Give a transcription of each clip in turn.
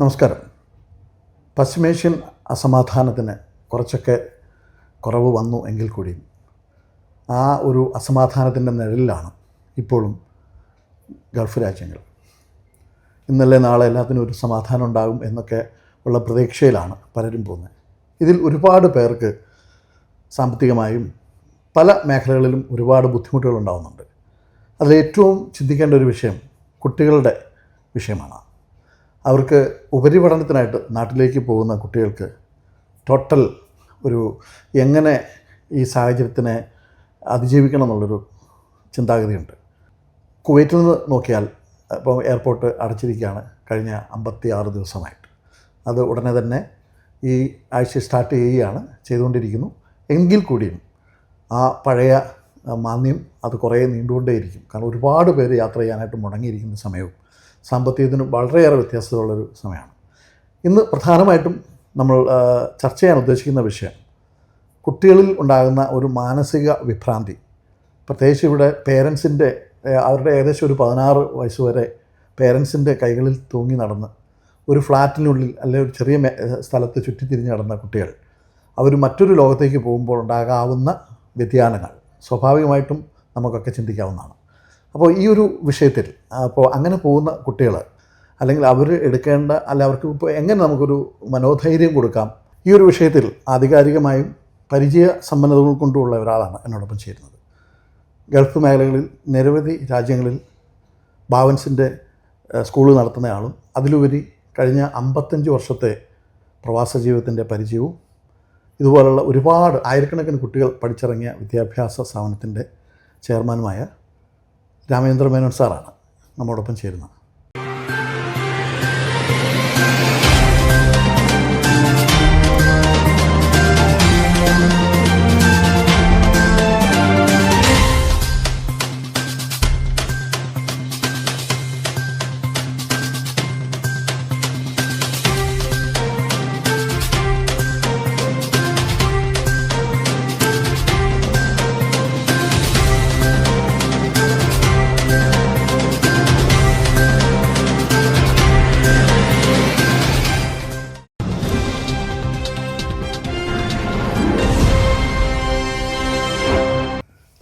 നമസ്കാരം. പശ്ചിമേഷ്യൻ അസമാധാനത്തിന് കുറച്ചൊക്കെ കുറവ് വന്നു എങ്കിൽ കൂടിയും ആ ഒരു അസമാധാനത്തിൻ്റെ നിഴലിലാണ് ഇപ്പോഴും ഗൾഫ് രാജ്യങ്ങൾ. ഇന്നലെ നാളെ എല്ലാത്തിനും ഒരു സമാധാനം ഉണ്ടാകും എന്നൊക്കെ ഉള്ള പ്രതീക്ഷയിലാണ് പലരും പോകുന്നത്. ഇതിൽ ഒരുപാട് പേർക്ക് സാമ്പത്തികമായും പല മേഖലകളിലും ഒരുപാട് ബുദ്ധിമുട്ടുകൾ ഉണ്ടാകുന്നുണ്ട്. അതിലേറ്റവും ചിന്തിക്കേണ്ട ഒരു വിഷയം കുട്ടികളുടെ വിഷയമാണ്. അവർക്ക് ഉപരിപഠനത്തിനായിട്ട് നാട്ടിലേക്ക് പോകുന്ന കുട്ടികൾക്ക് ടോട്ടൽ ഒരു എങ്ങനെ ഈ സാഹചര്യത്തിനെ അതിജീവിക്കണം എന്നുള്ളൊരു ചിന്താഗതിയുണ്ട്. കുവൈറ്റിൽ നിന്ന് നോക്കിയാൽ ഇപ്പോൾ എയർപോർട്ട് അടച്ചിരിക്കുകയാണ് കഴിഞ്ഞ 56 ദിവസമായിട്ട്. അത് ഉടനെ തന്നെ ഈ ആഴ്ച സ്റ്റാർട്ട് ചെയ്തുകൊണ്ടിരിക്കുന്നു. എങ്കിൽ കൂടിയും ആ പഴയ മാന്ദ്യം അത് കുറേ നീണ്ടുകൊണ്ടേയിരിക്കും. കാരണം ഒരുപാട് പേര് യാത്ര ചെയ്യാനായിട്ട് മുടങ്ങിയിരിക്കുന്ന സമയവും സാമ്പത്തികത്തിന് വളരെയേറെ വ്യത്യാസമുള്ളൊരു സമയമാണ്. ഇന്ന് പ്രധാനമായിട്ടും നമ്മൾ ചർച്ച ചെയ്യാൻ ഉദ്ദേശിക്കുന്ന വിഷയം കുട്ടികളിൽ ഉണ്ടാകുന്ന ഒരു മാനസിക വിഭ്രാന്തി. പ്രത്യേകിച്ച് ഇവിടെ പേരൻസിൻ്റെ അവരുടെ ഏകദേശം ഒരു 16 വയസ്സ് വരെ പേരൻസിൻ്റെ കൈകളിൽ തൂങ്ങി നടന്ന് ഒരു ഫ്ലാറ്റിനുള്ളിൽ അല്ലെങ്കിൽ ഒരു ചെറിയ സ്ഥലത്ത് ചുറ്റിത്തിരിഞ്ഞ് നടന്ന കുട്ടികൾ അവർ മറ്റൊരു ലോകത്തേക്ക് പോകുമ്പോൾ ഉണ്ടാകാവുന്ന വ്യതിയാനങ്ങൾ സ്വാഭാവികമായിട്ടും നമുക്കൊക്കെ ചിന്തിക്കാവുന്നതാണ്. അപ്പോൾ ഈ ഒരു വിഷയത്തിൽ അങ്ങനെ പോകുന്ന കുട്ടികൾ അല്ലെങ്കിൽ അവർ എടുക്കേണ്ട അവർക്ക് ഇപ്പോൾ എങ്ങനെ നമുക്കൊരു മനോധൈര്യം കൊടുക്കാം, ഈ ഒരു വിഷയത്തിൽ ആധികാരികമായും പരിചയ സമ്പന്നതകൾ കൊണ്ടുള്ള ഒരാളാണ് എന്നോടൊപ്പം ചേരുന്നത്. ഗൾഫ് മേഖലകളിൽ നിരവധി രാജ്യങ്ങളിൽ ഭാവൻസിൻ്റെ സ്കൂൾ നടത്തുന്നയാളും അതിലുപരി കഴിഞ്ഞ 55 വർഷത്തെ പ്രവാസ ജീവിതത്തിൻ്റെ പരിചയവും ഇതുപോലുള്ള ഒരുപാട് ആയിരക്കണക്കിന് കുട്ടികൾ പഠിച്ചിറങ്ങിയ വിദ്യാഭ്യാസ സ്ഥാപനത്തിൻ്റെ ചെയർമാനുമായ രാമേന്ദ്ര മേനോൻ സാറാണ് നമ്മോടൊപ്പം ചേരുന്നത്.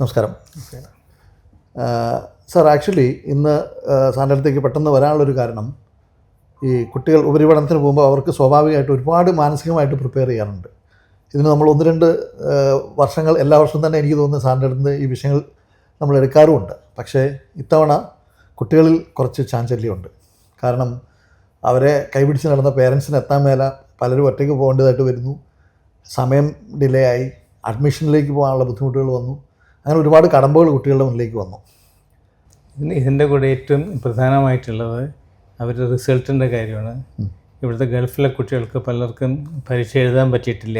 നമസ്കാരം സാർ. ആക്ച്വലി ഇന്ന് സാറിൻ്റെ അടുത്തേക്ക് പെട്ടെന്ന് വരാനുള്ളൊരു കാരണം ഈ കുട്ടികൾ ഉപരിപഠനത്തിന് പോകുമ്പോൾ അവർക്ക് സ്വാഭാവികമായിട്ട് ഒരുപാട് മാനസികമായിട്ട് പ്രിപ്പയർ ചെയ്യാറുണ്ട്. ഇതിന് നമ്മൾ 1-2 വർഷങ്ങൾ എല്ലാ വർഷവും തന്നെ എനിക്ക് തോന്നുന്നു സാറിൻ്റെ അടുത്ത് ഈ വിഷയങ്ങൾ നമ്മൾ എടുക്കാറുമുണ്ട്. പക്ഷേ ഇത്തവണ കുട്ടികളിൽ കുറച്ച് ചാഞ്ചല്യമുണ്ട്. കാരണം അവരെ കൈപിടിച്ച് നടന്ന പേരൻസിന് എത്താൻ മേല പലരും ഒറ്റയ്ക്ക് പോകേണ്ടതായിട്ട് വരുന്നു. സമയം ഡിലേ ആയി, അഡ്മിഷനിലേക്ക് പോകാനുള്ള ബുദ്ധിമുട്ടുകൾ വന്നു. അങ്ങനെ ഒരുപാട് കടമ്പകൾ കുട്ടികളുടെ മുന്നിലേക്ക് വന്നു. ഇതിൻ്റെ കൂടെ ഏറ്റവും പ്രധാനമായിട്ടുള്ളത് അവരുടെ റിസൾട്ടിൻ്റെ കാര്യമാണ്. ഇവിടുത്തെ ഗൾഫിലെ കുട്ടികൾക്ക് പലർക്കും പരീക്ഷ എഴുതാൻ പറ്റിയിട്ടില്ല.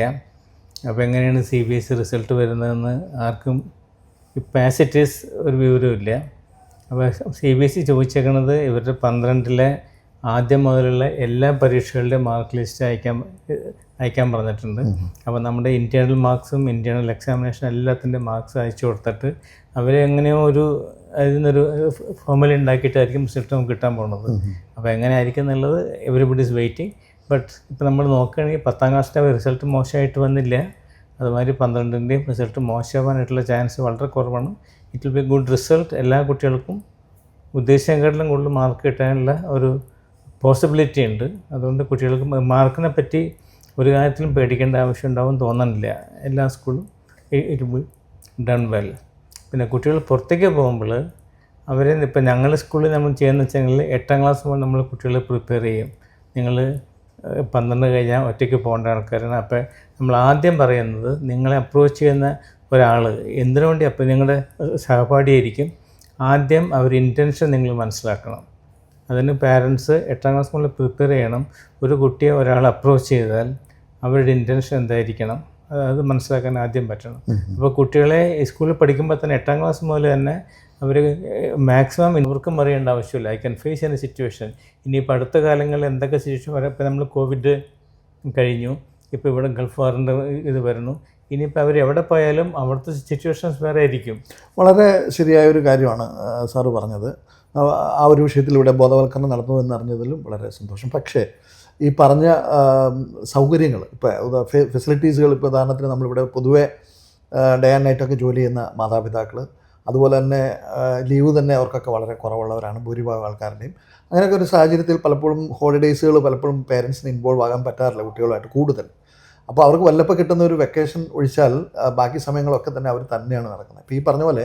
അപ്പോൾ എങ്ങനെയാണ് CBSE റിസൾട്ട് വരുന്നതെന്ന് ആർക്കും പാസിറ്റീസ് ഒരു വിവരമില്ല. അപ്പോൾ CBSE ചോദിച്ചേക്കുന്നത് ഇവരുടെ 12ലെ ആദ്യം മുതലുള്ള എല്ലാ പരീക്ഷകളുടെയും മാർക്ക് ലിസ്റ്റ് അയക്കാൻ പറഞ്ഞിട്ടുണ്ട്. അപ്പോൾ നമ്മുടെ ഇൻറ്റേർണൽ മാർക്സും ഇൻറ്റേർണൽ എക്സാമിനേഷൻ എല്ലാത്തിൻ്റെ മാർക്സ് അയച്ചു കൊടുത്തിട്ട് അവരെ എങ്ങനെയോ അതിനൊരു ഫോർമുല ഉണ്ടാക്കിയിട്ടായിരിക്കും റിസൾട്ട് നമുക്ക് കിട്ടാൻ പോകുന്നത്. അപ്പോൾ എങ്ങനെ ആയിരിക്കും എന്നുള്ളത് എവരിബഡി ഈസ് വെയിറ്റിംഗ്. ബട്ട് ഇപ്പോൾ നമ്മൾ നോക്കുകയാണെങ്കിൽ 10ാം ക്ലാസ്സിൻ്റെ റിസൾട്ട് മോശമായിട്ട് വന്നില്ല. അതുമാതിരി 12ൻ്റെയും റിസൾട്ട് മോശമാവാനായിട്ടുള്ള ചാൻസ് വളരെ കുറവാണ്. It will be good result. എല്ലാ കുട്ടികൾക്കും ഉദ്ദേശിച്ചതിനെക്കാട്ടിലും കൂടുതൽ മാർക്ക് കിട്ടാനുള്ള ഒരു പോസിബിലിറ്റി ഉണ്ട്. അതുകൊണ്ട് കുട്ടികൾക്ക് മാർക്കിനെ പറ്റി ഒരു കാര്യത്തിലും പേടിക്കേണ്ട ആവശ്യം ഉണ്ടാവും തോന്നുന്നില്ല. എല്ലാ സ്കൂളും ഇറ്റ് വിൽ ഡൺ വെൽ. പിന്നെ കുട്ടികൾ പുറത്തേക്ക് പോകുമ്പോൾ അവരെ ഇപ്പം ഞങ്ങളുടെ സ്കൂളിൽ നമ്മൾ ചെയ്യുന്ന വെച്ചെങ്കിൽ 8ാം ക്ലാസ് മുതൽ നമ്മൾ കുട്ടികളെ പ്രിപ്പയർ ചെയ്യും. നിങ്ങൾ 12 കഴിഞ്ഞാൽ ഒറ്റയ്ക്ക് പോകേണ്ട ആൾക്കാരാണ്. അപ്പോൾ നമ്മൾ ആദ്യം പറയുന്നത് നിങ്ങളെ അപ്രോച്ച് ചെയ്യുന്ന ഒരാൾ എന്തിനു വേണ്ടി അപ്പോൾ നിങ്ങളുടെ സഹപാഠിയായിരിക്കും. ആദ്യം അവർ ഇൻറ്റൻഷൻ നിങ്ങൾ മനസ്സിലാക്കണം. അതിന് പാരൻസ് 8ാം ക്ലാസ് മുതൽ പ്രിപ്പയർ ചെയ്യണം. ഒരു കുട്ടിയെ ഒരാൾ അപ്രോച്ച് ചെയ്താൽ അവരുടെ ഇൻറ്റൻഷൻ എന്തായിരിക്കണം അത് മനസ്സിലാക്കാൻ ആദ്യം പറ്റണം. അപ്പോൾ കുട്ടികളെ സ്കൂളിൽ പഠിക്കുമ്പോൾ തന്നെ 8ാം ക്ലാസ് മുതൽ തന്നെ അവർ മാക്സിമം ഇവർക്കും അറിയേണ്ട ആവശ്യമില്ല. I can face any situation. ഇനിയിപ്പോൾ അടുത്ത കാലങ്ങളിൽ എന്തൊക്കെ സിറ്റുവേഷൻ വരാം. ഇപ്പോൾ നമ്മൾ കോവിഡ് കഴിഞ്ഞു, ഇപ്പോൾ ഇവിടെ ഗൾഫ് വാറിൻ്റെ ഇത് വരുന്നു. ഇനിയിപ്പോൾ അവർ എവിടെ പോയാലും അവിടുത്തെ സിറ്റുവേഷൻസ് വേറെ ആയിരിക്കും. വളരെ ശരിയായൊരു കാര്യമാണ് സാറ് പറഞ്ഞത്. ആ ഒരു വിഷയത്തിൽ ഇവിടെ ബോധവൽക്കരണം നടന്നു എന്നറിഞ്ഞതിലും വളരെ സന്തോഷം. പക്ഷേ ഈ പറഞ്ഞ സൗകര്യങ്ങൾ ഇപ്പോൾ ഫെസിലിറ്റീസുകൾ, ഇപ്പോൾ ഉദാഹരണത്തിന് നമ്മളിവിടെ പൊതുവേ ഡേ ആൻഡ് നൈറ്റൊക്കെ ജോലി ചെയ്യുന്ന മാതാപിതാക്കൾ, അതുപോലെ തന്നെ ലീവ് തന്നെ അവർക്കൊക്കെ വളരെ കുറവുള്ളവരാണ് ഭൂരിഭാഗം ആൾക്കാരുടെയും. അങ്ങനെയൊക്കെ ഒരു സാഹചര്യത്തിൽ പലപ്പോഴും ഹോളിഡേയ്സുകൾ പലപ്പോഴും പേരൻസിന് ഇൻവോൾവ് ആകാൻ പറ്റാറില്ല കുട്ടികളുമായിട്ട് കൂടുതൽ. അപ്പോൾ അവർക്ക് വല്ലപ്പോൾ കിട്ടുന്ന ഒരു വെക്കേഷൻ ഒഴിച്ചാൽ ബാക്കി സമയങ്ങളൊക്കെ തന്നെ അവർ തന്നെയാണ് നടക്കുന്നത്. ഇപ്പോൾ ഈ പറഞ്ഞ പോലെ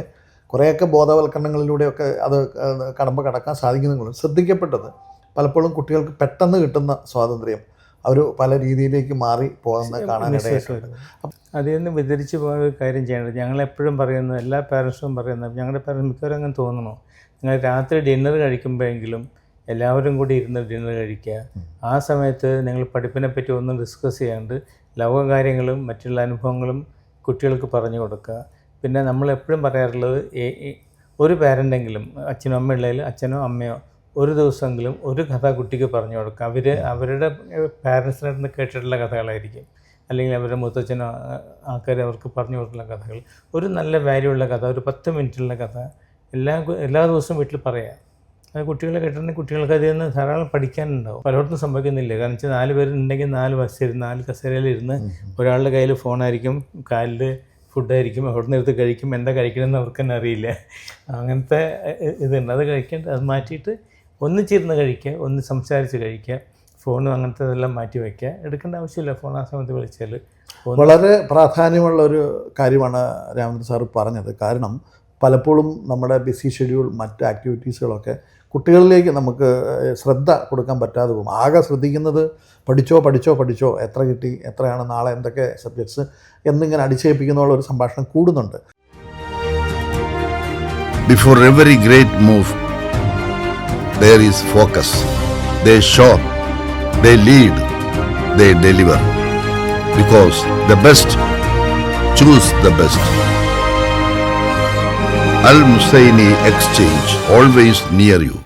കുറേയൊക്കെ ബോധവൽക്കരണങ്ങളിലൂടെയൊക്കെ അത് കടമ്പ കടക്കാൻ സാധിക്കുന്നുള്ളൂ. ശ്രദ്ധിക്കപ്പെട്ടത് പലപ്പോഴും കുട്ടികൾക്ക് പെട്ടെന്ന് കിട്ടുന്ന സ്വാതന്ത്ര്യം അവർ പല രീതിയിലേക്ക് മാറി പോകുന്ന കാണാനിടയായിട്ടുണ്ട്. അതിൽ നിന്ന് വ്യതിരിച്ച് പോയ ഒരു കാര്യം ചെയ്യേണ്ടത്, ഞങ്ങളെപ്പോഴും പറയുന്നത്, എല്ലാ പാരൻസും പറയുന്നത്, ഞങ്ങളുടെ പാരൻസ് മിക്കവരും അങ്ങനെ തോന്നുന്നു, നിങ്ങൾ രാത്രി ഡിന്നർ കഴിക്കുമ്പോഴെങ്കിലും എല്ലാവരും കൂടി ഇരുന്ന് ഡിന്നർ കഴിക്കുക. ആ സമയത്ത് നിങ്ങൾ പഠിപ്പിനെ പറ്റി ഒന്നും ഡിസ്കസ് ചെയ്യാണ്ട് ലോകകാര്യങ്ങളും മറ്റുള്ള അനുഭവങ്ങളും കുട്ടികൾക്ക് പറഞ്ഞു കൊടുക്കുക. പിന്നെ നമ്മളെപ്പോഴും പറയാറുള്ളത്, ഒരു പാരൻ്റെങ്കിലും അച്ഛനോ അമ്മയുള്ളതിൽ അച്ഛനോ അമ്മയോ ഒരു ദിവസമെങ്കിലും ഒരു കഥ കുട്ടിക്ക് പറഞ്ഞു കൊടുക്കുക. അവരുടെ പാരൻസിൻ്റെ അടുത്ത് കേട്ടിട്ടുള്ള കഥകളായിരിക്കും, അല്ലെങ്കിൽ അവരുടെ മുത്തച്ഛനോ ആൾക്കാർ അവർക്ക് പറഞ്ഞു കൊടുക്കുന്ന കഥകൾ. ഒരു നല്ല വാല്യൂ ഉള്ള കഥ, ഒരു 10 മിനിറ്റുള്ള കഥ എല്ലാ ദിവസവും വീട്ടിൽ പറയാം. അത് കുട്ടികളെ കേട്ടിട്ടുണ്ടെങ്കിൽ കുട്ടികൾക്ക് അതിൽ നിന്ന് ധാരാളം പഠിക്കാനുണ്ടാവും. പലയിടത്തും സംഭവിക്കുന്നില്ല. കാരണം വെച്ചാൽ 4 പേരുണ്ടെങ്കിൽ 4 ബസ്സിരുന്ന് 4 കസേരയിലിരുന്ന് ഒരാളുടെ കയ്യിൽ ഫോണായിരിക്കും, കാലിൽ ഫുഡായിരിക്കും, അവിടെ നിന്ന് എടുത്ത് കഴിക്കും. എന്താ കഴിക്കണമെന്ന് അവർക്ക് തന്നെ അറിയില്ല. അങ്ങനത്തെ ഇതുണ്ട്. അത് കഴിക്കേണ്ട, അത് മാറ്റിയിട്ട് ഒന്നിച്ചിരുന്ന് കഴിക്കുക, ഒന്ന് സംസാരിച്ച് കഴിക്കുക. ഫോണും അങ്ങനത്തെ ഇതെല്ലാം മാറ്റി വയ്ക്കുക. എടുക്കേണ്ട ആവശ്യമില്ല ഫോൺ ആ സമയത്ത് വിളിച്ചാൽ. വളരെ പ്രാധാന്യമുള്ള ഒരു കാര്യമാണ് രാമചന്ദ്രൻ സാർ പറഞ്ഞത്. കാരണം പലപ്പോഴും നമ്മുടെ ബിസി ഷെഡ്യൂൾ, മറ്റ് ആക്ടിവിറ്റീസുകളൊക്കെ കുട്ടികളിലേക്ക് നമുക്ക് ശ്രദ്ധ കൊടുക്കാൻ പറ്റാതെ പോകും. ആകെ ശ്രദ്ധിക്കുന്നത് പഠിച്ചോ, എത്ര കിട്ടി, എത്രയാണ് നാളെ എന്തൊക്കെ സബ്ജക്ട്സ് എന്നിങ്ങനെ അടിച്ചേൽപ്പിക്കുന്നുള്ള ഒരു സംഭാഷണം കൂടുന്നുണ്ട്. Before every great move, there is focus. They shop, they lead, they deliver. Because the best choose the best. Al Musaini Exchange, always near you.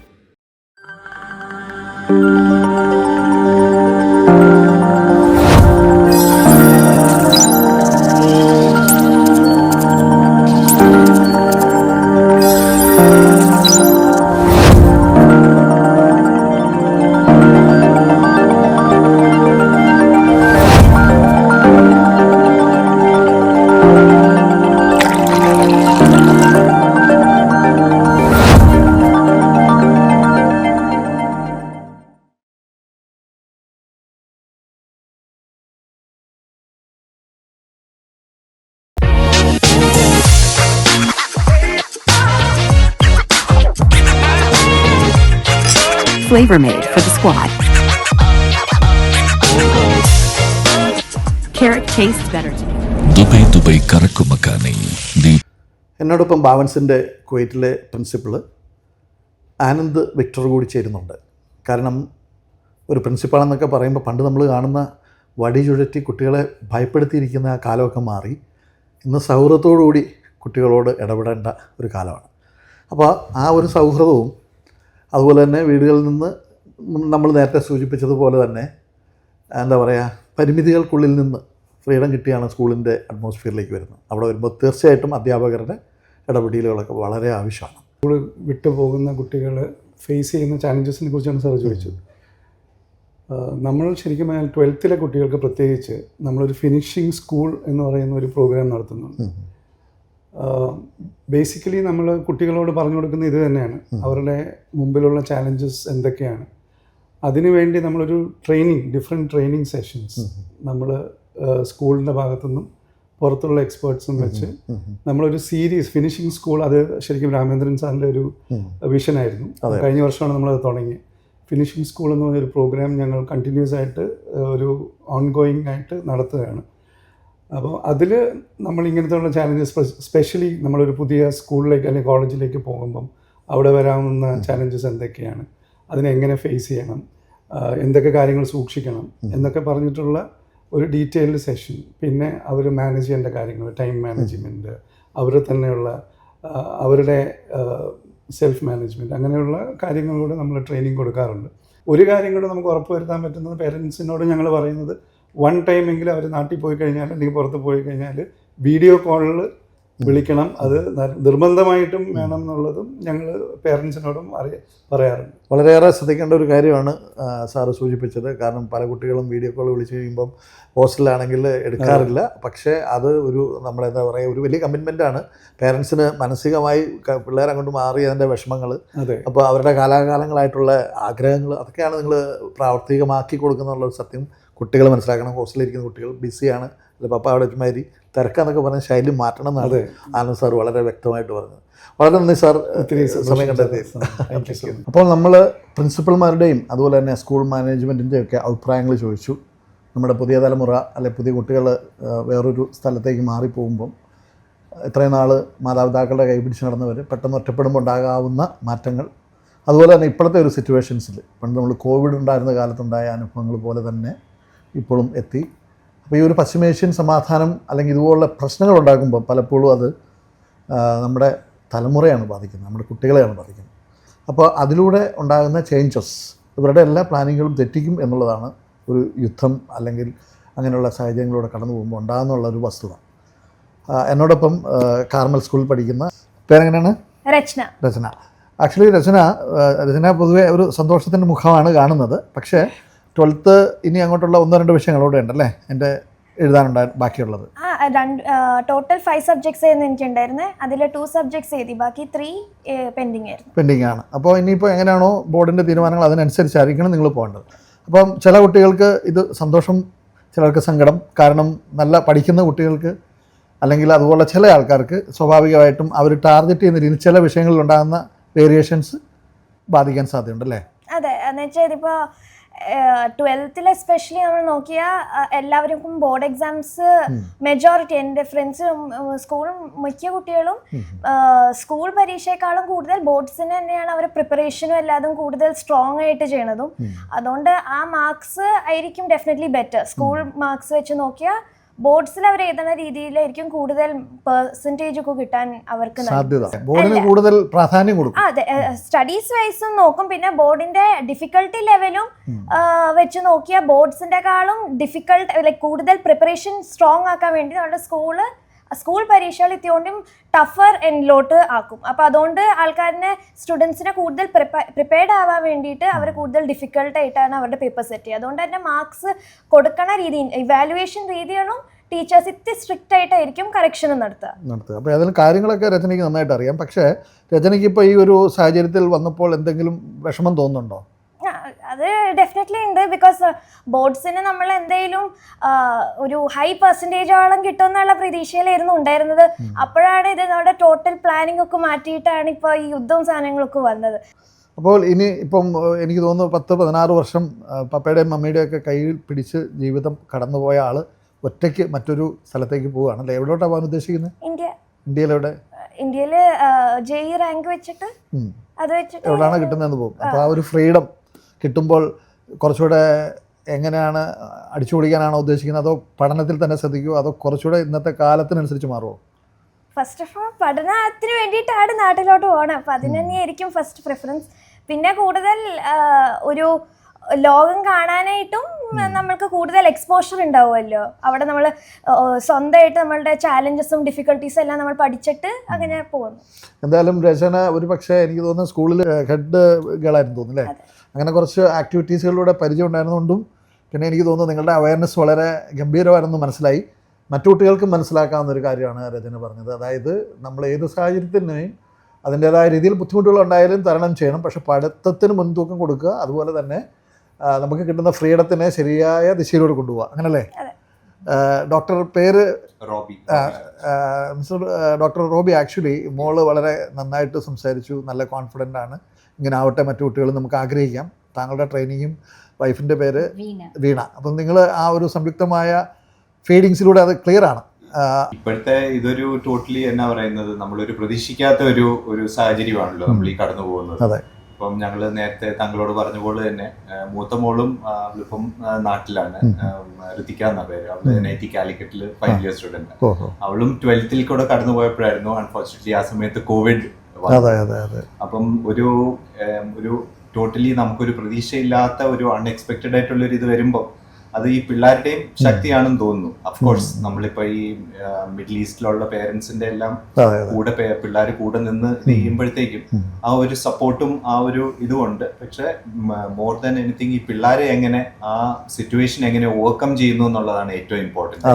Flavor made for the squad. Carrot tastes better together. Dubai കറക്കുമക്കാനി. എന്നോടൊപ്പം ബാവൻസിൻ്റെ കുവൈറ്റിലെ principal Anand Victor കൂടി ചേരുന്നുണ്ട്. കാരണം ഒരു പ്രിൻസിപ്പാളെന്നൊക്കെ പറയുമ്പോൾ പണ്ട് നമ്മൾ കാണുന്ന വടി ചുഴറ്റി കുട്ടികളെ ഭയപ്പെടുത്തിയിരിക്കുന്ന ആ കാലമൊക്കെ മാറി ഇന്ന് സൗഹൃദത്തോടുകൂടി കുട്ടികളോട് ഇടപെടേണ്ട ഒരു കാലമാണ്. അപ്പോൾ ആ ഒരു സൗഹൃദവും അതുപോലെ തന്നെ വീടുകളിൽ നിന്ന് നമ്മൾ നേരത്തെ സൂചിപ്പിച്ചതുപോലെ തന്നെ എന്താ പറയുക, പരിമിതികൾക്കുള്ളിൽ നിന്ന് ഫ്രീഡം കിട്ടിയാണ് സ്കൂളിൻ്റെ അറ്റ്മോസ്ഫിയറിലേക്ക് വരുന്നത്. അവിടെ വരുമ്പോൾ തീർച്ചയായിട്ടും അധ്യാപകരുടെ ഇടപെടലുകളൊക്കെ വളരെ ആവശ്യമാണ്. സ്കൂൾ വിട്ടു പോകുന്ന കുട്ടികൾ ഫേസ് ചെയ്യുന്ന ചാലഞ്ചസിനെ കുറിച്ചാണ് സാർ ചോദിച്ചത്. നമ്മൾ ശരിക്കും പറഞ്ഞാൽ 12th കുട്ടികൾക്ക് പ്രത്യേകിച്ച് നമ്മളൊരു ഫിനിഷിംഗ് സ്കൂൾ എന്ന് പറയുന്ന ഒരു പ്രോഗ്രാം നടത്തുന്നുണ്ട്. ബേസിക്കലി നമ്മൾ കുട്ടികളോട് പറഞ്ഞു കൊടുക്കുന്ന ഇത് തന്നെയാണ്, അവരുടെ മുമ്പിലുള്ള ചാലഞ്ചസ് എന്തൊക്കെയാണ്. അതിനുവേണ്ടി നമ്മളൊരു ഡിഫറെൻറ്റ് ട്രെയിനിങ് സെഷൻസ് നമ്മൾ സ്കൂളിൻ്റെ ഭാഗത്തുനിന്നും പുറത്തുള്ള എക്സ്പേർട്സും വെച്ച് നമ്മളൊരു സീരീസ് ഫിനിഷിംഗ് സ്കൂൾ, അത് ശരിക്കും രാമേന്ദ്രൻ സാറിൻ്റെ ഒരു വിഷനായിരുന്നു. കഴിഞ്ഞ വർഷമാണ് നമ്മളത് തുടങ്ങിയത്. ഫിനിഷിംഗ് സ്കൂൾ എന്ന് പറഞ്ഞൊരു പ്രോഗ്രാം ഞങ്ങൾ കണ്ടിന്യൂസ് ആയിട്ട് ഒരു ഓൺഗോയിങ് ആയിട്ട് നടത്തുകയാണ്. അപ്പോൾ അതിൽ നമ്മൾ ഇങ്ങനത്തെ ഉള്ള ചാലഞ്ചസ്, സ്പെഷ്യലി നമ്മളൊരു പുതിയ സ്കൂളിലേക്ക് അല്ലെങ്കിൽ കോളേജിലേക്ക് പോകുമ്പം അവിടെ വരാവുന്ന ചാലഞ്ചസ് എന്തൊക്കെയാണ്, അതിനെങ്ങനെ ഫേസ് ചെയ്യണം, എന്തൊക്കെ കാര്യങ്ങൾ സൂക്ഷിക്കണം എന്നൊക്കെ പറഞ്ഞിട്ടുള്ള ഒരു ഡീറ്റെയിൽഡ് സെഷൻ. പിന്നെ അവർ മാനേജ് ചെയ്യേണ്ട കാര്യങ്ങൾ, ടൈം മാനേജ്മെൻറ്റ്, അവരുടെ തന്നെയുള്ള അവരുടെ സെൽഫ് മാനേജ്മെൻറ്റ്, അങ്ങനെയുള്ള കാര്യങ്ങളിലൂടെ നമ്മൾ ട്രെയിനിങ് കൊടുക്കാറുണ്ട്. ഒരു കാര്യം കൂടെ നമുക്ക് ഉറപ്പ് വരുത്താൻ പറ്റുന്നത്, പേരൻസിനോട് ഞങ്ങൾ പറയുന്നത്, 1 ടൈമെങ്കിലും അവർ നാട്ടിൽ പോയി കഴിഞ്ഞാൽ അല്ലെങ്കിൽ പുറത്ത് പോയി കഴിഞ്ഞാൽ വീഡിയോ കോളിൽ വിളിക്കണം, അത് നിർബന്ധമായിട്ടും വേണം എന്നുള്ളതും ഞങ്ങൾ പേരൻസിനോടും പറയാറുണ്ട്. വളരെയേറെ ശ്രദ്ധിക്കേണ്ട ഒരു കാര്യമാണ് സാറ് സൂചിപ്പിച്ചത്. കാരണം പല കുട്ടികളും വീഡിയോ കോൾ വിളിച്ച് കഴിയുമ്പം ഹോസ്റ്റലിലാണെങ്കിൽ എടുക്കാറില്ല. പക്ഷേ അത് ഒരു നമ്മളെന്താ പറയുക, ഒരു വലിയ കമ്മിറ്റ്മെൻറ്റാണ് പേരൻസിന്. മാനസികമായി പിള്ളേർ അങ്ങോട്ട് മാറി അതിൻ്റെ വിഷമങ്ങൾ, അപ്പോൾ അവരുടെ കാലാകാലങ്ങളായിട്ടുള്ള ആഗ്രഹങ്ങൾ, അതൊക്കെയാണ് നിങ്ങൾ പ്രാവർത്തികമാക്കി കൊടുക്കുന്നുള്ളൊരു സത്യം കുട്ടികൾ മനസ്സിലാക്കണം. ഹോസ്റ്റലിലിരിക്കുന്ന കുട്ടികൾ ബിസിയാണ്, അല്ല പപ്പ അവിടെ വെച്ചുമാതിരി തിരക്കാന്നൊക്കെ പറഞ്ഞ ശൈലി മാറ്റണം എന്നാണ് ആനന്ദ് സാർ വളരെ വ്യക്തമായിട്ട് പറഞ്ഞത്. വളരെ നന്ദി സാർ, ഒത്തിരി സമയം കണ്ടെത്തി. അപ്പോൾ നമ്മൾ പ്രിൻസിപ്പൽമാരുടെയും അതുപോലെ തന്നെ സ്കൂൾ മാനേജ്മെൻറ്റിൻ്റെയും ഒക്കെ അഭിപ്രായങ്ങൾ ചോദിച്ചു. നമ്മുടെ പുതിയ തലമുറ അല്ലെ പുതിയ കുട്ടികൾ വേറൊരു സ്ഥലത്തേക്ക് മാറിപ്പോകുമ്പം ഇത്രയും നാൾ മാതാപിതാക്കളുടെ കൈപിടിച്ച് നടന്നവർ പെട്ടെന്ന് ഒറ്റപ്പെടുമ്പോൾ ഉണ്ടാകാവുന്ന മാറ്റങ്ങൾ, അതുപോലെ തന്നെ ഇപ്പോഴത്തെ ഒരു സിറ്റുവേഷൻസിൽ പണ്ട് നമ്മൾ കോവിഡ് ഉണ്ടായിരുന്ന കാലത്തുണ്ടായ അനുഭവങ്ങൾ പോലെ തന്നെ ഇപ്പോഴും എത്തി. അപ്പോൾ ഈ ഒരു പശ്ചിമേഷ്യൻ സമാധാനം അല്ലെങ്കിൽ ഇതുപോലുള്ള പ്രശ്നങ്ങൾ ഉണ്ടാകുമ്പോൾ പലപ്പോഴും അത് നമ്മുടെ തലമുറയാണ് ബാധിക്കുന്നത്, നമ്മുടെ കുട്ടികളെയാണ് ബാധിക്കുന്നത്. അപ്പോൾ അതിലൂടെ ഉണ്ടാകുന്ന ചേഞ്ചസ് ഇവരുടെ എല്ലാ പ്ലാനിങ്ങുകളും തെറ്റിക്കും എന്നുള്ളതാണ് ഒരു യുദ്ധം അല്ലെങ്കിൽ അങ്ങനെയുള്ള സാഹചര്യങ്ങളിലൂടെ കടന്നു പോകുമ്പോൾ ഉണ്ടാകുന്നുള്ളൊരു വസ്തുത. എന്നോടൊപ്പം കാർമൽ സ്കൂളിൽ പഠിക്കുന്ന പേരെങ്ങനെയാണ്? രചന. ആക്ച്വലി രചന പൊതുവെ ഒരു സന്തോഷത്തിൻ്റെ മുഖമാണ് കാണുന്നത്. പക്ഷേ 12th ഇനി അങ്ങോട്ടുള്ള 1-2 വിഷയങ്ങളോടെ ഉണ്ടല്ലേ എൻ്റെ എഴുതാനുണ്ടായ ബാക്കിയുള്ളത്? ടോട്ടൽ 5 സബ്ജക്ട്സ് ആയിരുന്നു എനിക്കുണ്ടായിരുന്നത്. അതിൽ 2 സബ്ജക്ട്സ് എഴുതി, ബാക്കി 3 പെൻഡിങ് ആണ്. അപ്പോൾ ഇനിയിപ്പോൾ എങ്ങനെയാണോ ബോർഡിൻ്റെ തീരുമാനങ്ങൾ അതിനനുസരിച്ചായിരിക്കണം നിങ്ങൾ പോകേണ്ടത്. അപ്പം ചില കുട്ടികൾക്ക് ഇത് സന്തോഷം, ചിലർക്ക് സങ്കടം. കാരണം നല്ല പഠിക്കുന്ന കുട്ടികൾക്ക് അല്ലെങ്കിൽ അതുപോലെ ചില ആൾക്കാർക്ക് സ്വാഭാവികമായിട്ടും അവർ ടാർഗറ്റ് ചെയ്യുന്ന രീതിയിൽ ചില വിഷയങ്ങളിൽ ഉണ്ടാകുന്ന വേരിയേഷൻസ് ബാധിക്കാൻ സാധ്യതയുണ്ടല്ലേ? അതെ, എന്ന് വെച്ചാൽ ഇതിപ്പോൾ 12th എസ്പെഷ്യലി നമ്മൾ നോക്കിയാൽ എല്ലാവർക്കും ബോർഡ് എക്സാംസ് മെജോറിറ്റി എൻ്റെ ഫ്രണ്ട്സും സ്കൂളും മിക്ക കുട്ടികളും സ്കൂൾ പരീക്ഷയെക്കാളും കൂടുതൽ ബോർഡ്സിന് തന്നെയാണ് അവർ പ്രിപ്പറേഷനും എല്ലാതും കൂടുതൽ സ്ട്രോങ് ആയിട്ട് ചെയ്യണതും. അതുകൊണ്ട് ആ മാർക്സ് ആയിരിക്കും ഡെഫിനറ്റ്ലി ബെറ്റർ. സ്കൂൾ മാർക്സ് വെച്ച് നോക്കിയാൽ ബോർഡ്സിൽ അവർ എഴുതുന്ന രീതിയിലായിരിക്കും കൂടുതൽ പെർസെൻറ്റേജ് ഒക്കെ കിട്ടാൻ അവർക്ക് കൂടുതൽ പ്രാധാന്യം കൊടുക്കും. അതെ, സ്റ്റഡീസ് വൈസും നോക്കും. പിന്നെ ബോർഡിന്റെ ഡിഫിക്കൽട്ടി ലെവലും വെച്ച് നോക്കിയാൽ ബോർഡ്സിൻ്റെക്കാളും ഡിഫിക്കൽട്ട് ലൈക്ക് കൂടുതൽ പ്രിപ്പറേഷൻ സ്ട്രോങ് ആക്കാൻ വേണ്ടി നമ്മുടെ സ്കൂൾ പരീക്ഷകൾ എത്തിയോണ്ടും ടഫർ എൻഡിലോട്ട് ആക്കും. അപ്പോൾ അതുകൊണ്ട് ആൾക്കാരിനെ സ്റ്റുഡൻസിനെ കൂടുതൽ പ്രിപ്പയർഡ് ആവാൻ വേണ്ടിയിട്ട് അവർ കൂടുതൽ ഡിഫിക്കൽട്ടായിട്ടാണ് അവരുടെ പേപ്പർ സെറ്റ് ചെയ്യുക. അതുകൊണ്ട് തന്നെ മാർക്സ് കൊടുക്കണ രീതി, ഇവാലുവേഷൻ രീതികളും ടീച്ചേഴ്സ് ഇത്തിരി സ്ട്രിക്റ്റ് ആയിട്ടായിരിക്കും കറക്ഷനും നടത്തുക. അപ്പോൾ അതിൽ കാര്യങ്ങളൊക്കെ രചനയ്ക്ക് നന്നായിട്ട് അറിയാം. പക്ഷേ രചനയ്ക്ക് ഇപ്പോൾ ഈ ഒരു സാഹചര്യത്തിൽ വന്നപ്പോൾ എന്തെങ്കിലും വിഷമം തോന്നുന്നുണ്ടോ? അത് ഡെഫിനറ്റ്ലി ഉണ്ട്. ബിക്കോസ് ബോർഡ്സിന് നമ്മൾ എന്തെങ്കിലും ഒരു ഹൈ പെർസെൻറ്റേജോളം കിട്ടുമെന്നുള്ള പ്രതീക്ഷയിലായിരുന്നു ഉണ്ടായിരുന്നത്. അപ്പോഴാണ് ഇത് നമ്മുടെ ടോട്ടൽ പ്ലാനിംഗ് ഒക്കെ മാറ്റിയിട്ടാണ് ഇപ്പോൾ ഈ യുദ്ധവും സാധനങ്ങളൊക്കെ വന്നത്. അപ്പോൾ ഇനി ഇപ്പം എനിക്ക് തോന്നുന്നു 10-16 വർഷം പപ്പയുടെയും മമ്മിയുടെയും ഒക്കെ കയ്യിൽ പിടിച്ച് ജീവിതം കടന്നുപോയ ആൾ ഒറ്റയ്ക്ക് മറ്റൊരു സ്ഥലത്തേക്ക് പോവുകയാണല്ലേ? എവിടോട്ടാണ് പോകാൻ ഉദ്ദേശിക്കുന്നത്? ഇന്ത്യയിലെവിടെ? ഇന്ത്യയിൽ JEE റാങ്ക് വെച്ചിട്ട് അത് വെച്ചിട്ട് എവിടെയാണ് കിട്ടുന്നതെന്ന് പോകും. അപ്പോൾ ആ ഒരു ഫ്രീഡം കിട്ടുമ്പോൾ കുറച്ചുകൂടെ എങ്ങനെയാണ് അടിച്ചു പൊളിക്കാനാണോ ഉദ്ദേശിക്കുന്നത്? അതോ പഠനത്തിൽ തന്നെ ശ്രദ്ധിക്കുമോ? അതോ കുറച്ചുകൂടെ ഇന്നത്തെ കാലത്തിനനുസരിച്ച് മാറുമോ? ഫസ്റ്റ് ഓഫ് ഓൾ പഠനത്തിന് വേണ്ടിയിട്ടാണ് നാട്ടിലോട്ട് പോകണം. അപ്പം അതിന് തന്നെയായിരിക്കും ഫസ്റ്റ് പ്രിഫറൻസ്. പിന്നെ കൂടുതൽ ഒരു ലോകം കാണാനായിട്ടും നമ്മൾക്ക് കൂടുതൽ എക്സ്പോഷർ ഉണ്ടാവുമല്ലോ. അവിടെ നമ്മൾ സ്വന്തമായിട്ട് നമ്മളുടെ ചാലഞ്ചസും ഡിഫിക്കൽട്ടീസും എല്ലാം നമ്മൾ പഠിച്ചിട്ട് അങ്ങനെ പോകുന്നു. എന്തായാലും രചന ഒരു പക്ഷേ എനിക്ക് തോന്നുന്നു സ്കൂളിൽ ഹെഡ് ഗേളായിരുന്നു തോന്നുന്നു അല്ലേ? അങ്ങനെ കുറച്ച് ആക്ടിവിറ്റീസുകളിലൂടെ പരിചയം ഉണ്ടായിരുന്നുകൊണ്ടും പിന്നെ എനിക്ക് തോന്നുന്നു നിങ്ങളുടെ അവയർനെസ് വളരെ ഗംഭീരമാണെന്ന് മനസ്സിലായി. മറ്റു കുട്ടികൾക്കും മനസ്സിലാക്കാവുന്ന ഒരു കാര്യമാണ് രചന പറഞ്ഞത്. അതായത് നമ്മൾ ഏത് സാഹചര്യത്തിനെയും അതിൻ്റേതായ രീതിയിൽ ബുദ്ധിമുട്ടുകൾ ഉണ്ടായാലും തരണം ചെയ്യണം. പക്ഷേ പഠിത്തത്തിന് മുൻതൂക്കം കൊടുക്കുക, അതുപോലെ തന്നെ നമുക്ക് കിട്ടുന്ന ഫ്രീഡത്തിനെ ശരിയായ ദിശയിലൂടെ കൊണ്ടുപോകുക. അങ്ങനല്ലേ? ഡോക്ടർ പേര് മിസ്റ്റർ ഡോക്ടർ റോബി. ആക്ച്വലി മോള് വളരെ നന്നായിട്ട് സംസാരിച്ചു, നല്ല കോൺഫിഡൻ്റ് ആണ്. ഇങ്ങനെ ആവട്ടെ മറ്റു കുട്ടികളും നമുക്ക് ആഗ്രഹിക്കാം. താങ്കളുടെ ട്രെയിനിങ്ങും വൈഫിൻ്റെ പേര് വീണ. അപ്പം നിങ്ങൾ ആ ഒരു സംയുക്തമായ ഫീഡിങ്സിലൂടെ അത് ക്ലിയർ ആണ്. ഇപ്പോഴത്തെ ഇതൊരു ടോട്ടലി എന്നാ പറയുന്നത്, നമ്മളൊരു പ്രതീക്ഷിക്കാത്ത ഒരു സാഹചര്യമാണല്ലോ നമ്മൾ ഈ കടന്നു പോകുന്നത്. അതെ. ഇപ്പം ഞങ്ങൾ നേരത്തെ താങ്കളോട് പറഞ്ഞ പോലെ തന്നെ മൂത്ത മോളും അവളിപ്പം നാട്ടിലാണ്, ഋതിക എന്ന പേര്. അവള് NIT കാലിക്കറ്റിൽ 5 ഇയർ സ്റ്റുഡന്റ്. അവളും 12th കൂടെ കടന്നു പോയപ്പോഴായിരുന്നു അൺഫോർച്ചുനേറ്റ്ലി ആ സമയത്ത് കോവിഡ്. അപ്പം ഒരു ടോട്ടലി നമുക്കൊരു പ്രതീക്ഷയില്ലാത്ത ഒരു അൺഎക്സ്പെക്റ്റഡ് ആയിട്ടുള്ളൊരു ഇത് വരുമ്പോൾ അത് ഈ പിള്ളേരുടെയും ശക്തിയാണെന്ന് തോന്നുന്നു. അഫ്കോഴ്സ് നമ്മളിപ്പോ ഈ മിഡിൽ ഈസ്റ്റിലുള്ള പേരൻസിന്റെ എല്ലാം കൂടെ പിള്ളേർ കൂടെ നിന്ന് ചെയ്യുമ്പോഴത്തേക്കും ആ ഒരു സപ്പോർട്ടും ആ ഒരു ഇതുമുണ്ട്. പക്ഷെ മോർ ദാൻ എനിത്തിങ് ഈ പിള്ളേരെ എങ്ങനെ ആ സിറ്റുവേഷൻ എങ്ങനെ ഓവർകം ചെയ്യുന്നു എന്നുള്ളതാണ് ഏറ്റവും ഇമ്പോർട്ടൻറ്റ്.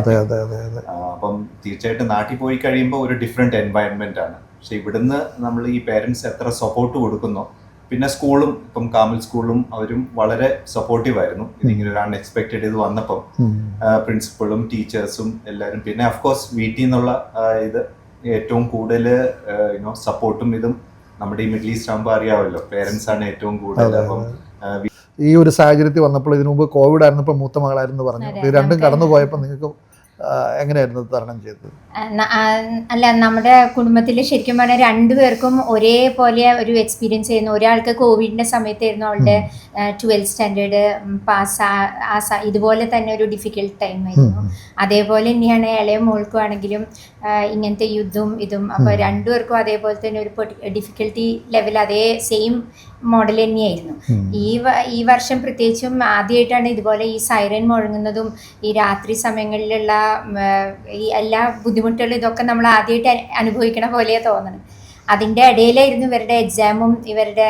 അപ്പം തീർച്ചയായിട്ടും നാട്ടിൽ പോയി കഴിയുമ്പോൾ ഒരു ഡിഫറെന്റ് എൻവയൺമെന്റ് ആണ്. പക്ഷെ ഇവിടുന്ന് നമ്മൾ ഈ പേരൻസ് എത്ര സപ്പോർട്ട് കൊടുക്കുന്നോ, പിന്നെ സ്കൂളും ഇപ്പം കാമൽ സ്കൂളും അവരും വളരെ സപ്പോർട്ടീവ് ആയിരുന്നു. ഇതിങ്ങനെ ഒരു അൺഎക്സ്പെക്റ്റഡ് ഇത് വന്നപ്പം പ്രിൻസിപ്പളും ടീച്ചേഴ്സും എല്ലാവരും, പിന്നെ അഫ്കോഴ്സ് വീട്ടിൽ നിന്നുള്ള ഇത് ഏറ്റവും കൂടുതൽ സപ്പോർട്ടും ഇതും നമ്മുടെ ഈ മിഡിൽ ഈസ്റ്റ് ആകുമ്പോൾ അറിയാമല്ലോ, പേരൻസ് ആണ് ഏറ്റവും കൂടുതൽ. അപ്പം ഈ ഒരു സാഹചര്യത്തിൽ വന്നപ്പോൾ ഇതിനു മുമ്പ് കോവിഡ് ആയിരുന്നപ്പോൾ മൂത്ത മകളായിരുന്നു പറഞ്ഞു, ഇത് രണ്ടും കടന്നു പോയപ്പോൾ നിങ്ങൾക്ക് എങ്ങനെയായിരുന്നു തരണം ചെയ്തത്? അല്ല, നമ്മുടെ കുടുംബത്തിൽ ശരിക്കും പറഞ്ഞാൽ രണ്ടുപേർക്കും ഒരേപോലെ ഒരു എക്സ്പീരിയൻസ് ചെയ്യുന്നു. ഒരാൾക്ക് കോവിഡിൻ്റെ സമയത്തായിരുന്നു അവളുടെ 12th സ്റ്റാൻഡേർഡ് പാസ്, ഇതുപോലെ തന്നെ ഒരു ഡിഫിക്കൽട്ട് ടൈം ആയിരുന്നു. അതേപോലെ തന്നെയാണ് ഇളയ മോൾക്കും ആണെങ്കിലും ഇങ്ങനത്തെ യുദ്ധവും ഇതും. അപ്പോൾ രണ്ടുപേർക്കും അതേപോലെ തന്നെ ഒരു ഡിഫിക്കൽട്ടി ലെവൽ അതേ സെയിം മോഡൽ തന്നെയായിരുന്നു. ഈ വർഷം പ്രത്യേകിച്ചും ആദ്യമായിട്ടാണ് ഇതുപോലെ ഈ സൈറൻ മുഴങ്ങുന്നതും ഈ രാത്രി സമയങ്ങളിലുള്ള ഈ എല്ലാ ബുദ്ധിമുട്ടുകളും ഇതൊക്കെ നമ്മൾ ആദ്യമായിട്ട് അനുഭവിക്കണ പോലെയാണ് തോന്നുന്നത്. അതിൻ്റെ ഇടയിലായിരുന്നു ഇവരുടെ എക്സാമും, ഇവരുടെ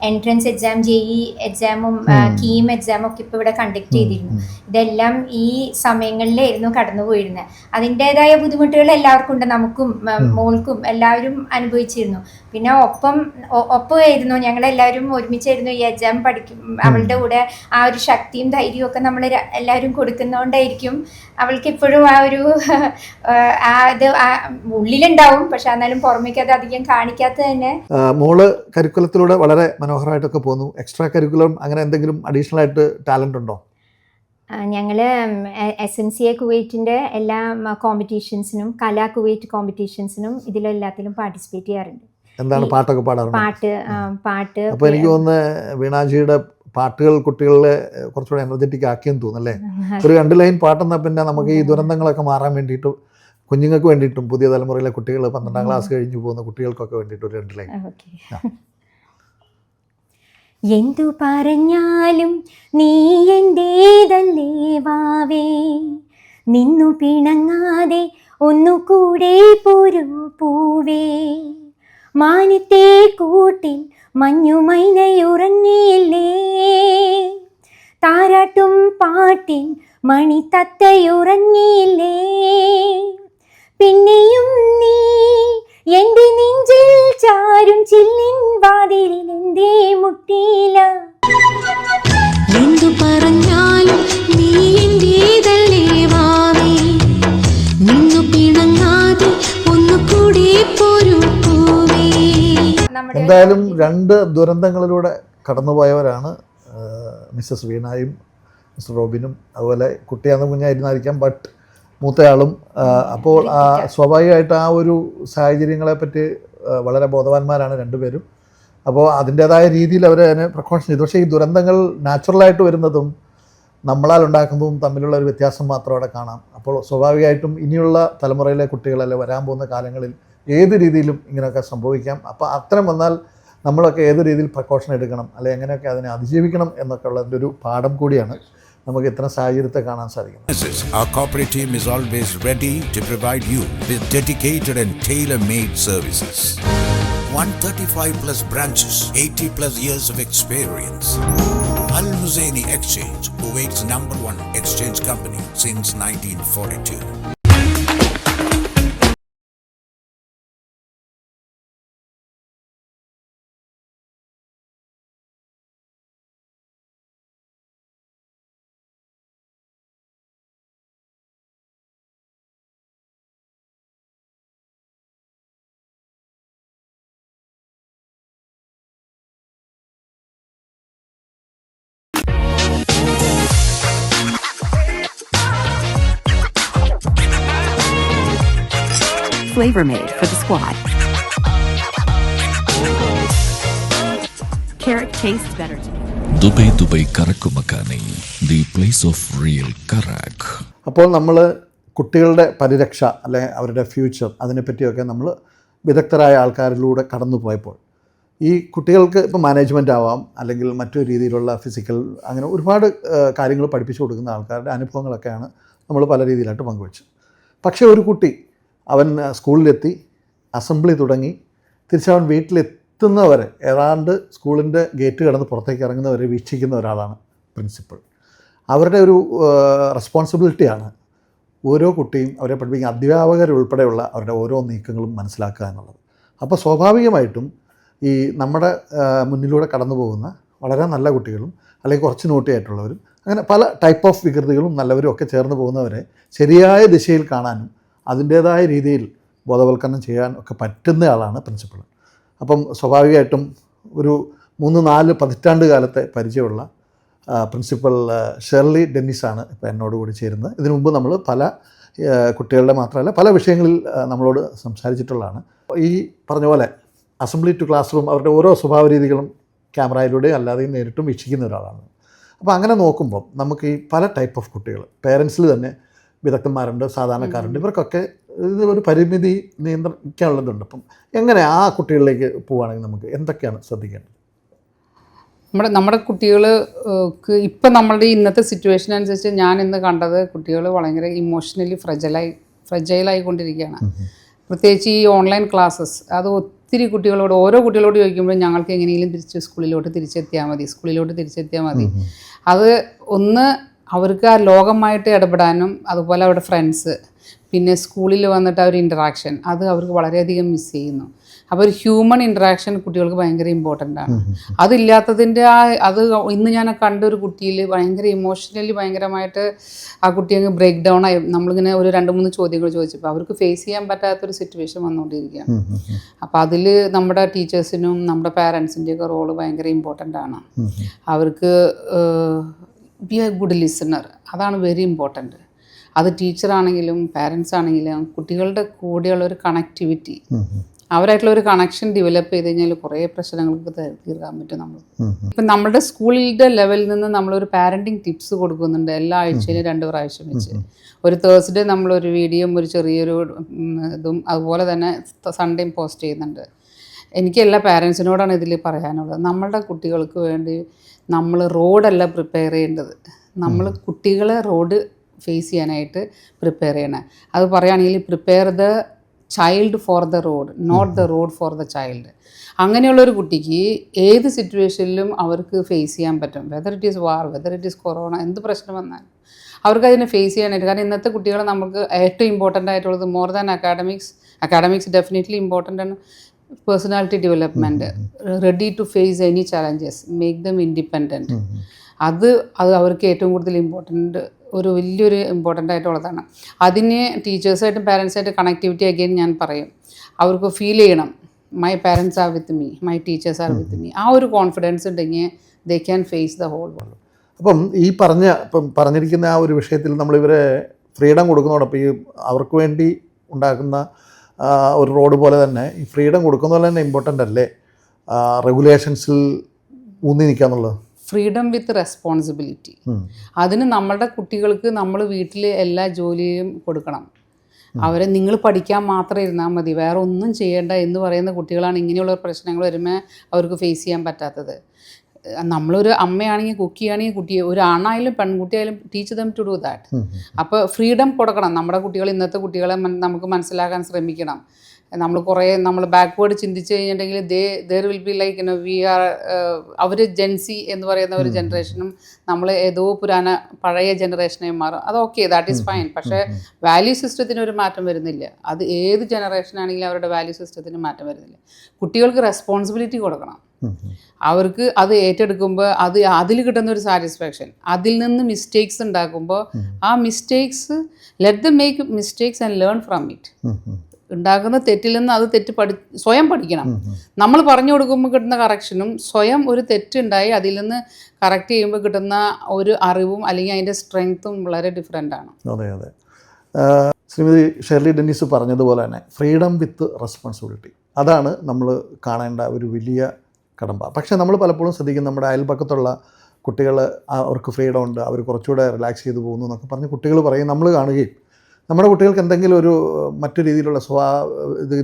എൻട്രൻസ് എക്സാം, JEE എക്സാമും കീം എക്സാമും ഒക്കെ ഇപ്പോൾ ഇവിടെ കണ്ടക്ട് ചെയ്തിരുന്നു. ഇതെല്ലാം ഈ സമയങ്ങളിലായിരുന്നു കടന്നുപോയിരുന്നത്. അതിൻ്റെതായ ബുദ്ധിമുട്ടുകൾ എല്ലാവർക്കും ഉണ്ട്, നമുക്കും മോൾക്കും എല്ലാവരും അനുഭവിച്ചിരുന്നു. പിന്നെ ഒപ്പമായിരുന്നു, ഞങ്ങളെല്ലാവരും ഒരുമിച്ചായിരുന്നു ഈ എക്സാം പഠിക്കും. അവളുടെ കൂടെ ആ ഒരു ശക്തിയും ധൈര്യവും ഒക്കെ നമ്മൾ എല്ലാവരും കൊടുക്കുന്നതുകൊണ്ടായിരിക്കും അവൾക്ക് ഇപ്പോഴും ആ ഒരു ഇത് ഉള്ളിലുണ്ടാവും. പക്ഷെ എന്നാലും പുറമേക്ക് അത് അധികം കാണിക്കാത്ത തന്നെ. മോള് കരിക്കുലത്തിലൂടെ വളരെ മനോഹരമായിട്ടൊക്കെ പോകുന്നു. എക്സ്ട്രാ കരിക്കുലം അങ്ങനെ എന്തെങ്കിലും അഡീഷണൽ ആയിട്ട് ടാലന്റ് ഉണ്ടോ? ഞങ്ങൾ SMCA കുവൈറ്റിൻ്റെ എല്ലാ കോമ്പറ്റീഷൻസിനും, കലാ കുവൈറ്റ് കോമ്പറ്റീഷൻസിനും ഇതിലെല്ലാത്തിലും പാർട്ടിസിപ്പേറ്റ് ചെയ്യാറുണ്ട്. എന്താണ് പാട്ടൊക്കെ പാടാറുണ്ട്? പാട്ട്. അപ്പോൾ എനിക്ക് തോന്നുന്നു വീണാജിയുടെ പാട്ടുകൾ കുട്ടികളെ കുറച്ചുകൂടെ എനർജറ്റിക് ആക്കിയെന്ന് തോന്നുന്നല്ലേ? ഒരു 2 ലൈൻ പാട്ടെന്നാൽ പിന്നെ നമുക്ക് ഈ ദുരന്തങ്ങളൊക്കെ മാറാൻ വേണ്ടിയിട്ടും കുഞ്ഞുങ്ങൾക്ക് വേണ്ടിയിട്ടും പുതിയ തലമുറയിലെ കുട്ടികൾ 12ാം ക്ലാസ് കഴിഞ്ഞു പോകുന്ന കുട്ടികൾക്കൊക്കെ വേണ്ടിയിട്ട് ഒരു 2 ലൈൻ. എന്തു പറഞ്ഞാലും നീ എന്റേതല്ലേ വാവേ, നിന്നു പിണങ്ങാതെ ഒന്നുകൂടെ പോരൂ പൂവേ, മാനത്തെ കൂട്ടിൽ മഞ്ഞുമൈനയുറങ്ങിയില്ലേ, താരാട്ടും പാട്ടിൽ മണിത്തത്തയുറങ്ങിയില്ലേ, പിന്നെയും നീ എന്റെ നെഞ്ചിൽ ചാരും ചില്ലിൻ വാതിലിൽ എന്തേ മുട്ടിയില്ല. എന്തു പറഞ്ഞാലും നീ എന്റേതല്ലേ വാവേ, നിന്നു പിണങ്ങാതെ ഒന്നുകൂടി പോരൂ പൂവേ. എന്തായാലും 2 ദുരന്തങ്ങളിലൂടെ കടന്നുപോയവരാണ് മിസ്സസ് വീണയും മിസ്റ്റർ റോബിനും. അതുപോലെ കുട്ടിയാന്ന് കുഞ്ഞായിരുന്നായിരിക്കാം, ബട്ട് മൂത്തയാളും. അപ്പോൾ സ്വാഭാവികമായിട്ട് ആ ഒരു സാഹചര്യങ്ങളെപ്പറ്റി വളരെ ബോധവാന്മാരാണ് 2 പേരും. അപ്പോൾ അതിൻ്റേതായ രീതിയിൽ അവർ അതിനെ പ്രിക്കോഷൻ ചെയ്തു. പക്ഷേ ഈ ദുരന്തങ്ങൾ നാച്ചുറലായിട്ട് വരുന്നതും നമ്മളാൽ ഉണ്ടാക്കുന്നതും തമ്മിലുള്ള ഒരു വ്യത്യാസം മാത്രം അവിടെ കാണാം. അപ്പോൾ സ്വാഭാവികമായിട്ടും ഇനിയുള്ള തലമുറയിലെ കുട്ടികളല്ലേ വരാൻ പോകുന്ന കാലങ്ങളിൽ ഏത് രീതിയിലും ഇങ്ങനെയൊക്കെ സംഭവിക്കാം. അപ്പോൾ അത്തരം വന്നാൽ നമ്മളൊക്കെ ഏത് രീതിയിൽ പ്രിക്കോഷൻ എടുക്കണം, അല്ലെങ്കിൽ എങ്ങനെയൊക്കെ അതിനെ അതിജീവിക്കണം എന്നൊക്കെ ഉള്ളതിൻ്റെ ഒരു പാഠം കൂടിയാണ് നമുക്ക് ഇത്തരം സാഹചര്യത്തെ കാണാൻ സാധിക്കുന്നത്. Our corporate team is always ready to provide you with dedicated and tailor-made services. 135 plus branches, 80 plus years of experience. Al Muzaini Exchange, Kuwait's #1 exchange company since 1942. Flavor made for the squad. Carrot tastes better to me. Dubai Karakumakani, the place of real Karak. അപ്പോൾ നമ്മൾ കുട്ടികളുടെ പരിരക്ഷ അല്ലെങ്കിൽ അവരുടെ future അതിനെപ്പറ്റിയൊക്കെ നമ്മൾ വിദഗ്ധരായ ആൾക്കാരിലൂടെ കടന്നു പോയപ്പോൾ ഈ കുട്ടികൾക്ക് ഇപ്പോൾ മാനേജ്മെൻ്റ് ആവാം, അല്ലെങ്കിൽ മറ്റു രീതിയിലുള്ള ഫിസിക്കൽ, അങ്ങനെ ഒരുപാട് കാര്യങ്ങൾ പഠിപ്പിച്ചു കൊടുക്കുന്ന ആൾക്കാരുടെ അനുഭവങ്ങളൊക്കെയാണ് നമ്മൾ പല രീതിയിലായിട്ട് പങ്കുവച്ചത്. പക്ഷേ ഒരു കുട്ടി അവൻ സ്കൂളിലെത്തി, അസംബ്ലി തുടങ്ങി, തിരിച്ചവൻ വീട്ടിലെത്തുന്നവരെ, ഏതാണ്ട് സ്കൂളിൻ്റെ ഗേറ്റ് കടന്ന് പുറത്തേക്ക് ഇറങ്ങുന്നവരെ വീക്ഷിക്കുന്ന ഒരാളാണ് പ്രിൻസിപ്പൽ. അവരുടെ ഒരു റെസ്പോൺസിബിലിറ്റിയാണ് ഓരോ കുട്ടിയും അവരെ പഠിപ്പിക്കുന്ന അധ്യാപകരുൾപ്പെടെയുള്ള അവരുടെ ഓരോ നീക്കങ്ങളും മനസ്സിലാക്കുക എന്നുള്ളത്. അപ്പോൾ സ്വാഭാവികമായിട്ടും ഈ നമ്മുടെ മുന്നിലൂടെ കടന്നു പോകുന്ന വളരെ നല്ല കുട്ടികളും അല്ലെങ്കിൽ കുറച്ച് നോട്ടിയായിട്ടുള്ളവരും, അങ്ങനെ പല ടൈപ്പ് ഓഫ് വികൃതികളും നല്ലവരും ഒക്കെ ചേർന്ന് പോകുന്നവരെ ശരിയായ ദിശയിൽ കാണാനും അതിൻ്റേതായ രീതിയിൽ ബോധവൽക്കരണം ചെയ്യാൻ ഒക്കെ പറ്റുന്ന ആളാണ് പ്രിൻസിപ്പൾ. അപ്പം സ്വാഭാവികമായിട്ടും ഒരു 3-4 പതിറ്റാണ്ട് കാലത്തെ പരിചയമുള്ള പ്രിൻസിപ്പൽ ഷെർലി ഡെന്നിസാണ് ഇപ്പോൾ എന്നോട് കൂടി ചേരുന്നത്. ഇതിനു മുമ്പ് നമ്മൾ പല കുട്ടികളുടെ മാത്രമല്ല പല വിഷയങ്ങളിൽ നമ്മളോട് സംസാരിച്ചിട്ടുള്ളതാണ്. ഈ പറഞ്ഞ പോലെ അസംബ്ലി ടു ക്ലാസ് റൂം അവരുടെ ഓരോ സ്വഭാവ രീതികളും ക്യാമറയിലൂടെയും അല്ലാതെയും നേരിട്ടും വീക്ഷിക്കുന്ന ഒരാളാണ്. അപ്പോൾ അങ്ങനെ നോക്കുമ്പോൾ നമുക്ക് ഈ പല ടൈപ്പ് ഓഫ് കുട്ടികൾ, പേരൻസിൽ തന്നെ വിദഗ്ധന്മാരുണ്ട്, സാധാരണക്കാരുണ്ട്, ഇവർക്കൊക്കെ ഇത് ഒരു പരിമിതി നിയന്ത്രിക്കാനുള്ളതുണ്ട്. അപ്പം എങ്ങനെ ആ കുട്ടികളിലേക്ക് പോവുകയാണെങ്കിൽ നമുക്ക് എന്തൊക്കെയാണ് ശ്രദ്ധിക്കേണ്ടത്? നമ്മുടെ കുട്ടികൾക്ക് ഇപ്പം നമ്മളുടെ ഇന്നത്തെ സിറ്റുവേഷൻ അനുസരിച്ച് ഞാൻ ഇന്ന് കണ്ടത് കുട്ടികൾ വളരെ ഇമോഷണലി ഫ്രജൈലായിക്കൊണ്ടിരിക്കുകയാണ്. പ്രത്യേകിച്ച് ഈ ഓൺലൈൻ ക്ലാസ്സസ്, അത് ഒത്തിരി കുട്ടികളോട്, ഓരോ കുട്ടികളോട് ചോദിക്കുമ്പോൾ ഞങ്ങൾക്ക് എങ്ങനെയെങ്കിലും സ്കൂളിലോട്ട് തിരിച്ചെത്തിയാൽ മതി. അത് ഒന്ന് അവർക്ക് ആ ലോകമായിട്ട് ഇടപെടാനും, അതുപോലെ അവരുടെ ഫ്രണ്ട്സ്, പിന്നെ സ്കൂളിൽ വന്നിട്ട് അവർ ഇൻറ്ററാക്ഷൻ, അത് അവർക്ക് വളരെയധികം മിസ് ചെയ്യുന്നു. അപ്പോൾ ഒരു ഹ്യൂമൻ ഇൻറ്ററാക്ഷൻ കുട്ടികൾക്ക് ഭയങ്കര ഇമ്പോർട്ടൻ്റ് ആണ്. അതില്ലാത്തതിൻ്റെ അത് ഇന്ന് ഞാൻ കണ്ടൊരു കുട്ടിയിൽ ഭയങ്കര ഇമോഷണലി ഭയങ്കരമായിട്ട് ആ കുട്ടി അങ്ങ് ബ്രേക്ക് ഡൗൺ ആയി. നമ്മളിങ്ങനെ ഒരു 2-3 ചോദ്യങ്ങൾ ചോദിച്ചപ്പോൾ അവർക്ക് ഫേസ് ചെയ്യാൻ പറ്റാത്തൊരു സിറ്റുവേഷൻ വന്നുകൊണ്ടിരിക്കുകയാണ്. അപ്പോൾ അതിൽ നമ്മുടെ ടീച്ചേഴ്സിനും നമ്മുടെ പാരൻസിൻ്റെയൊക്കെ റോള് ഭയങ്കര ഇമ്പോർട്ടൻ്റ് ആണ്. അവർക്ക് ബി എ ഗുഡ് ലിസണർ, അതാണ് വെരി ഇമ്പോർട്ടൻറ്റ്. അത് ടീച്ചറാണെങ്കിലും പാരൻസ് ആണെങ്കിലും കുട്ടികളുടെ കൂടെയുള്ള ഒരു കണക്ടിവിറ്റി, അവരായിട്ടുള്ള ഒരു കണക്ഷൻ ഡെവലപ്പ് ചെയ്ത് കഴിഞ്ഞാൽ കുറേ പ്രശ്നങ്ങൾക്ക് തീർക്കാൻ പറ്റും. ഇപ്പം നമ്മളുടെ സ്കൂളിൻ്റെ ലെവലിൽ നിന്ന് നമ്മളൊരു പാരൻറ്റിങ് ടിപ്സ് കൊടുക്കുന്നുണ്ട് എല്ലാ ആഴ്ചയിലും 2 പ്രാവശ്യം വെച്ച്. ഒരു തേഴ്സ്ഡേ നമ്മളൊരു വീഡിയോയും ഒരു ചെറിയൊരു ഇതും അതുപോലെ തന്നെ സൺഡേയും പോസ്റ്റ് ചെയ്യുന്നുണ്ട്. എനിക്ക് എല്ലാ പാരൻസിനോടാണ് ഇതിൽ പറയാനുള്ളത്, നമ്മളുടെ കുട്ടികൾക്ക് വേണ്ടി നമ്മൾ റോഡല്ല പ്രിപ്പയർ ചെയ്യേണ്ടത്, നമ്മൾ കുട്ടികളെ റോഡ് ഫേസ് ചെയ്യാനായിട്ട് പ്രിപ്പയർ ചെയ്യണം. അത് പറയുകയാണെങ്കിൽ prepare the child for the road, not the road for the child. അങ്ങനെയുള്ളൊരു കുട്ടിക്ക് ഏത് സിറ്റുവേഷനിലും അവർക്ക് ഫേസ് ചെയ്യാൻ പറ്റും. Whether it is war, whether it is corona, എന്ത് പ്രശ്നം വന്നാലും അവർക്ക് അതിനെ ഫേസ് ചെയ്യാനായിട്ട്. കാരണം ഇന്നത്തെ കുട്ടികൾ നമുക്ക് ഏറ്റവും ഇമ്പോർട്ടൻ്റ് ആയിട്ടുള്ളത് more than academics definitely important ആണ്. Personality development, ready to face any challenges, make them independent, അത് അവർക്ക് ഏറ്റവും കൂടുതൽ വലിയൊരു ഇമ്പോർട്ടൻ്റ് ആയിട്ടുള്ളതാണ്. അതിന് ടീച്ചേഴ്സായിട്ടും പാരൻസായിട്ട് കണക്ടിവിറ്റി അഗെയിൻ ഞാൻ പറയും, അവർക്ക് ഫീൽ ചെയ്യണം my parents are with me, my teachers are with me. ആ ഒരു കോൺഫിഡൻസ് ഉണ്ടെങ്കിൽ they can face the whole world. അപ്പം ഈ പറഞ്ഞിരിക്കുന്ന ആ ഒരു വിഷയത്തിൽ നമ്മളിവരെ ഫ്രീഡം കൊടുക്കുന്നതോടൊപ്പം ഈ അവർക്ക് വേണ്ടി ഉണ്ടാക്കുന്ന ഒരു റോഡ് പോലെ തന്നെ ഈ ഫ്രീഡം കൊടുക്കുന്ന പോലെ തന്നെ ഇമ്പോർട്ടൻ്റ് അല്ലേ റെഗുലേഷൻസിൽ ഊന്നി നിൽക്കുക എന്നുള്ളത്? ഫ്രീഡം വിത്ത് റെസ്പോൺസിബിലിറ്റി. അതിന് നമ്മളുടെ കുട്ടികൾക്ക് നമ്മൾ വീട്ടിൽ എല്ലാ ജോലിയും കൊടുക്കണം. അവരെ നിങ്ങൾ പഠിക്കാൻ മാത്രം ഇരുന്നാൽ മതി, വേറെ ഒന്നും ചെയ്യേണ്ട എന്ന് പറയുന്ന കുട്ടികളാണ് ഇങ്ങനെയുള്ള പ്രശ്നങ്ങൾ വരുമ്പോൾ അവർക്ക് ഫേസ് ചെയ്യാൻ പറ്റാത്തത്. നമ്മളൊരു അമ്മയാണെങ്കിൽ കുക്ക് ചെയ്യുകയാണെങ്കിൽ കുട്ടിയെ, ഒരു ആണായാലും പെൺകുട്ടിയായാലും teach them to do that. അപ്പോൾ ഫ്രീഡം കൊടുക്കണം. നമ്മുടെ കുട്ടികൾ, ഇന്നത്തെ കുട്ടികളെ നമുക്ക് മനസ്സിലാക്കാൻ ശ്രമിക്കണം. നമ്മൾ ബാക്ക്വേർഡ് ചിന്തിച്ച് കഴിഞ്ഞിട്ടുണ്ടെങ്കിൽ there will be like we are അവർ ജെൻസി എന്ന് പറയുന്ന ഒരു ജനറേഷനും നമ്മൾ ഏതോ പഴയ ജനറേഷനെ മാറും. അത് ഓക്കെ, ദാറ്റ് ഈസ് ഫൈൻ. പക്ഷേ വാല്യൂ സിസ്റ്റത്തിന് ഒരു മാറ്റം വരുന്നില്ല. അത് ഏത് ജനറേഷനാണെങ്കിലും അവരുടെ വാല്യൂ സിസ്റ്റത്തിന് മാറ്റം വരുന്നില്ല. കുട്ടികൾക്ക് റെസ്പോൺസിബിലിറ്റി കൊടുക്കണം. അവർക്ക് അത് ഏറ്റെടുക്കുമ്പോൾ അതിൽ കിട്ടുന്ന ഒരു സാറ്റിസ്ഫാക്ഷൻ, അതിൽ നിന്ന് മിസ്റ്റേക്സ് ഉണ്ടാക്കുമ്പോൾ ആ mistakes let them make mistakes and learn from it. ഉണ്ടാക്കുന്ന തെറ്റിൽ നിന്ന് അത് സ്വയം പഠിക്കണം. നമ്മൾ പറഞ്ഞു കൊടുക്കുമ്പോൾ കിട്ടുന്ന കറക്ഷനും സ്വയം ഒരു തെറ്റുണ്ടായി അതിൽ നിന്ന് കറക്റ്റ് ചെയ്യുമ്പോൾ കിട്ടുന്ന ഒരു അറിവും അല്ലെങ്കിൽ അതിൻ്റെ സ്ട്രെങ്ത്തും വളരെ ഡിഫറെൻ്റ് ആണ്. അതെ അതെ, ശ്രീമതി ഷെർലി ഡെന്നിസ് പറഞ്ഞതുപോലെ തന്നെ ഫ്രീഡം വിത്ത് റെസ്പോൺസിബിലിറ്റി, അതാണ് നമ്മൾ കാണേണ്ട ഒരു വലിയ കടമ്പ. പക്ഷേ നമ്മൾ പലപ്പോഴും ശ്രദ്ധിക്കും, നമ്മുടെ അയൽപക്കത്തുള്ള കുട്ടികൾ അവർക്ക് ഫ്രീഡം ഉണ്ട്, അവർ കുറച്ചുകൂടെ റിലാക്സ് ചെയ്ത് പോകുന്നു എന്നൊക്കെ പറഞ്ഞ് കുട്ടികൾ പറയും. നമ്മൾ കാണുകയും നമ്മുടെ കുട്ടികൾക്ക് എന്തെങ്കിലും ഒരു മറ്റു രീതിയിലുള്ള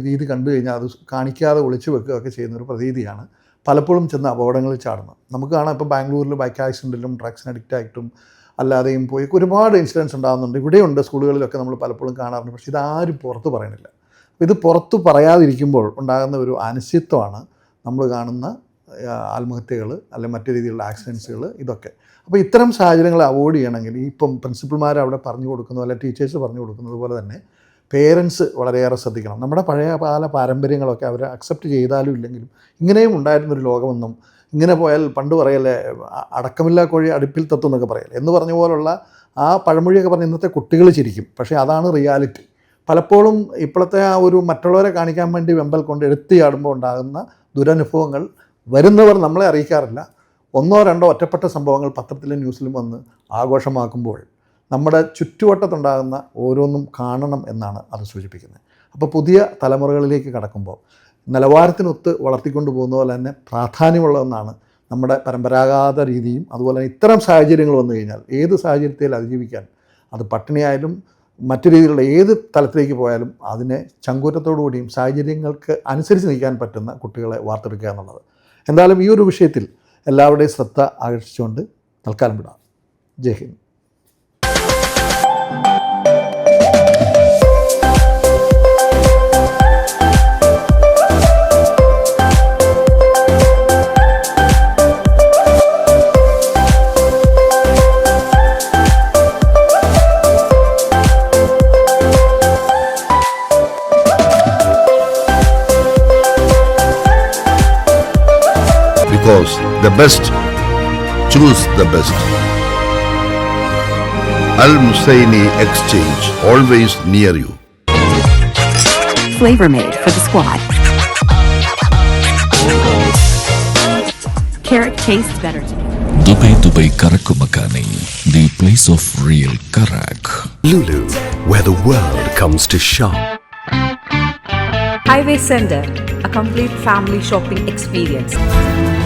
രീതി കണ്ടു കഴിഞ്ഞാൽ അത് കാണിക്കാതെ ഒളിച്ചു വെക്കുകയൊക്കെ ചെയ്യുന്നൊരു പ്രതീതിയാണ് പലപ്പോഴും ചെന്ന് അപകടങ്ങളിൽ ചാടുന്നത്. നമുക്ക് കാണാം ഇപ്പോൾ ബാംഗ്ലൂരിൽ ബൈക്ക് ആക്സിഡൻറ്റിലും ഡ്രഗ്സിന് അഡിക്റ്റ് ആയിട്ടും അല്ലാതെയും പോയി ഒരുപാട് ഇൻസിഡൻസ് ഉണ്ടാകുന്നുണ്ട്. ഇവിടെയുണ്ട്, സ്കൂളുകളിലൊക്കെ നമ്മൾ പലപ്പോഴും കാണാറുണ്ട്. പക്ഷേ ഇതാരും പുറത്ത് പറയണില്ല. ഇത് പുറത്ത് പറയാതിരിക്കുമ്പോൾ ഉണ്ടാകുന്ന ഒരു അനിശ്ചിത്വമാണ് നമ്മൾ കാണുന്ന ആത്മഹത്യകൾ അല്ലെങ്കിൽ മറ്റു രീതിയിലുള്ള ആക്സിഡൻസുകൾ ഇതൊക്കെ. അപ്പോൾ ഇത്തരം സാഹചര്യങ്ങൾ അവോയ്ഡ് ചെയ്യണമെങ്കിൽ ഇപ്പം പ്രിൻസിപ്പൽമാർ അവിടെ പറഞ്ഞു കൊടുക്കുന്ന അല്ലെങ്കിൽ ടീച്ചേഴ്സ് പറഞ്ഞു കൊടുക്കുന്നത് പോലെ തന്നെ പേരൻസ് വളരെയേറെ ശ്രദ്ധിക്കണം. നമ്മുടെ പഴയ കാല പാരമ്പര്യങ്ങളൊക്കെ അവർ അക്സെപ്റ്റ് ചെയ്താലും ഇല്ലെങ്കിലും ഇങ്ങനെയും ഉണ്ടായിരുന്നൊരു ലോകമെന്നും ഇങ്ങനെ പോയാൽ പണ്ട് പറയല്ലേ അടക്കമില്ലാ കോഴി അടുപ്പിൽ തത്തും എന്നൊക്കെ പറയല്ലേ എന്ന് പറഞ്ഞ പോലുള്ള ആ പഴമൊഴിയൊക്കെ പറഞ്ഞ് ഇന്നത്തെ കുട്ടികൾ ചിരിക്കും. പക്ഷേ അതാണ് റിയാലിറ്റി. പലപ്പോഴും ഇപ്പോഴത്തെ ആ ഒരു മറ്റുള്ളവരെ കാണിക്കാൻ വേണ്ടി വെമ്പൽ കൊണ്ട് എടുത്തിയാടുമ്പോൾ ഉണ്ടാകുന്ന ദുരനുഭവങ്ങൾ വരുന്നവർ നമ്മളെ അറിയിക്കാറില്ല. 1-2 ഒറ്റപ്പെട്ട സംഭവങ്ങൾ പത്രത്തിലും ന്യൂസിലും വന്ന് ആഘോഷമാക്കുമ്പോൾ നമ്മുടെ ചുറ്റുവട്ടത്തുണ്ടാകുന്ന ഓരോന്നും കാണണം എന്നാണ് അത് സൂചിപ്പിക്കുന്നത്. അപ്പോൾ പുതിയ തലമുറകളിലേക്ക് കടക്കുമ്പോൾ നിലവാരത്തിനൊത്ത് വളർത്തിക്കൊണ്ട് പോകുന്ന പോലെ തന്നെ പ്രാധാന്യമുള്ളതെന്നാണ് നമ്മുടെ പരമ്പരാഗത രീതിയും. അതുപോലെ തന്നെ ഇത്തരം സാഹചര്യങ്ങൾ വന്നു കഴിഞ്ഞാൽ ഏത് സാഹചര്യത്തിൽ അതിജീവിക്കാൻ, അത് പട്ടിണിയായാലും മറ്റു രീതിയിലുള്ള ഏത് തലത്തിലേക്ക് പോയാലും അതിനെ ചങ്കൂറ്റത്തോടുകൂടിയും സാഹചര്യങ്ങൾക്ക് അനുസരിച്ച് നിൽക്കാൻ പറ്റുന്ന കുട്ടികളെ വാർത്തെടുക്കുക എന്നുള്ളത്. എന്തായാലും ഈ ഒരു വിഷയത്തിൽ എല്ലാവരുടെയും ശ്രദ്ധ ആകർഷിച്ചുകൊണ്ട് തൽക്കാലം വിടാം. ജയ് Hind. Because the best choose the best. Al Musaini Exchange, always near you. Flavor Made for the squad. Carrot tastes better together. Dubai Karak Makani, the place of real Karak. Lulu, where the world comes to shop. Highway Center, a complete family shopping experience.